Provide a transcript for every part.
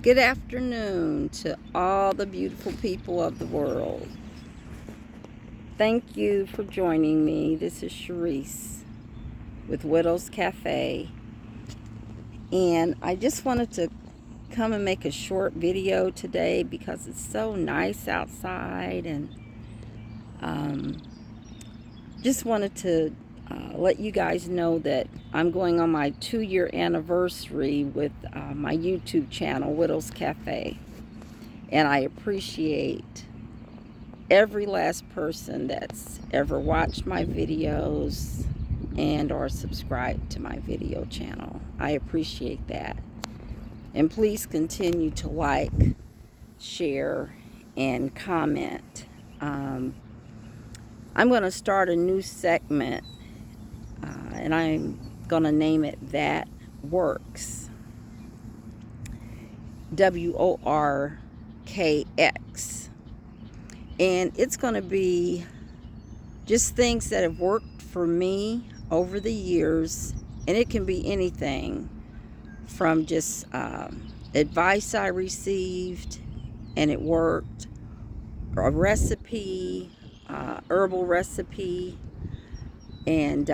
Good afternoon to all the beautiful people of the world. Thank you for joining me. This is Sharice with Widow's Cafe. And I just wanted to come and make a short video today because it's so nice outside, and just wanted to let you guys know that I'm going on my 2-year anniversary with my YouTube channel, Widow's Cafe. And I appreciate every last person that's ever watched my videos and or subscribed to my video channel. I appreciate that. And please continue to like, share, and comment. I'm going to start a new segment, and I'm going to name it That Works. WORKX. And it's going to be just things that have worked for me over the years. And it can be anything from just advice I received and it worked, a recipe, herbal recipe. And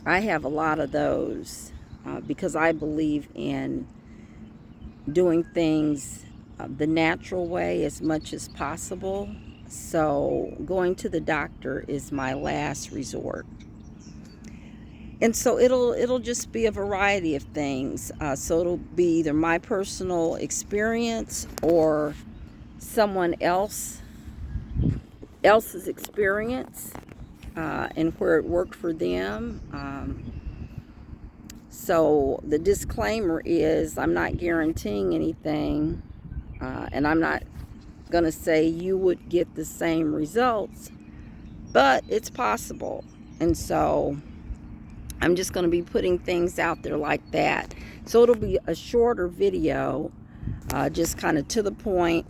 I have a lot of those because I believe in doing things the natural way as much as possible. So going to the doctor is my last resort. And so it'll just be a variety of things. So it'll be either my personal experience or someone else's experience and where it worked for them. So the disclaimer is I'm not guaranteeing anything, and I'm not going to say you would get the same results, but it's possible. And so I'm just going to be putting things out there like that. So it'll be a shorter video, just kind of to the point.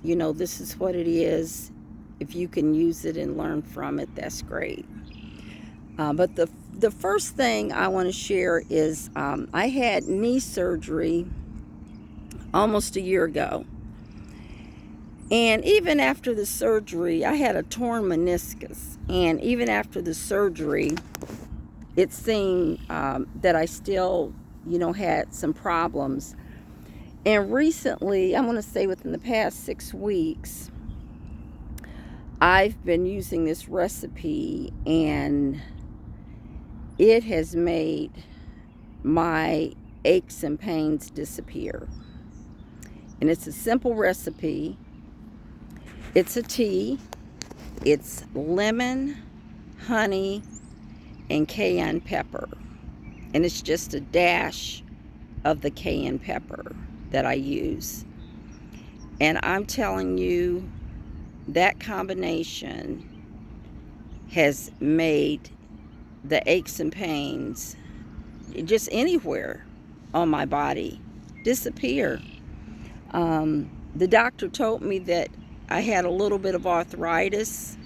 You know, this is what it is. If you can use it and learn from it, that's great. But the first thing I want to share is I had knee surgery almost a year ago. And even after the surgery, I had a torn meniscus. And even after the surgery, it seemed that I still, had some problems. And recently, I'm going to say within the past 6 weeks, I've been using this recipe, and it has made my aches and pains disappear. And it's a simple recipe. It's a tea. It's lemon, honey, and cayenne pepper. And it's just a dash of the cayenne pepper that I use. And I'm telling you, that combination has made the aches and pains just anywhere on my body disappear. The doctor told me that I had a little bit of arthritis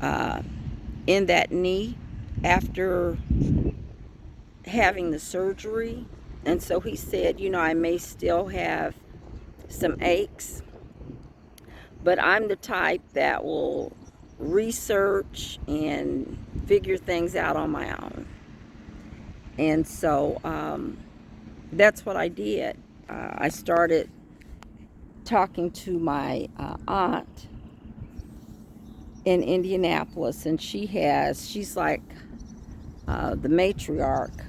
in that knee after having the surgery. And so he said, I may still have some aches, but I'm the type that will research and figure things out on my own. And so that's what I did. I started talking to my aunt in Indianapolis, and she's like the matriarch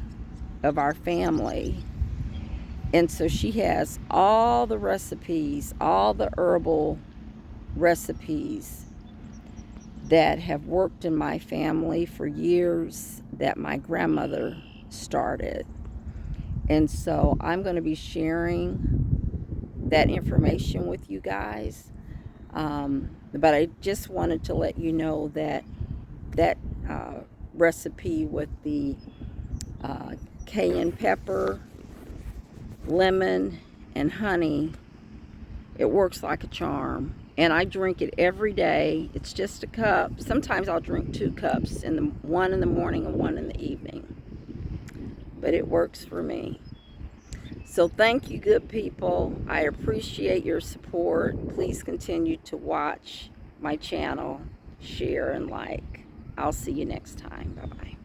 of our family. And so she has all the recipes, all the herbal recipes that have worked in my family for years, that my grandmother started. And so I'm going to be sharing that information with you guys. But I just wanted to let you know that recipe with the cayenne pepper, lemon, and honey, it works like a charm. And I drink it every day. It's just a cup. Sometimes I'll drink 2 cups, one in the morning and one in the evening. But it works for me. So thank you, good people. I appreciate your support. Please continue to watch my channel, share, and like. I'll see you next time. Bye-bye.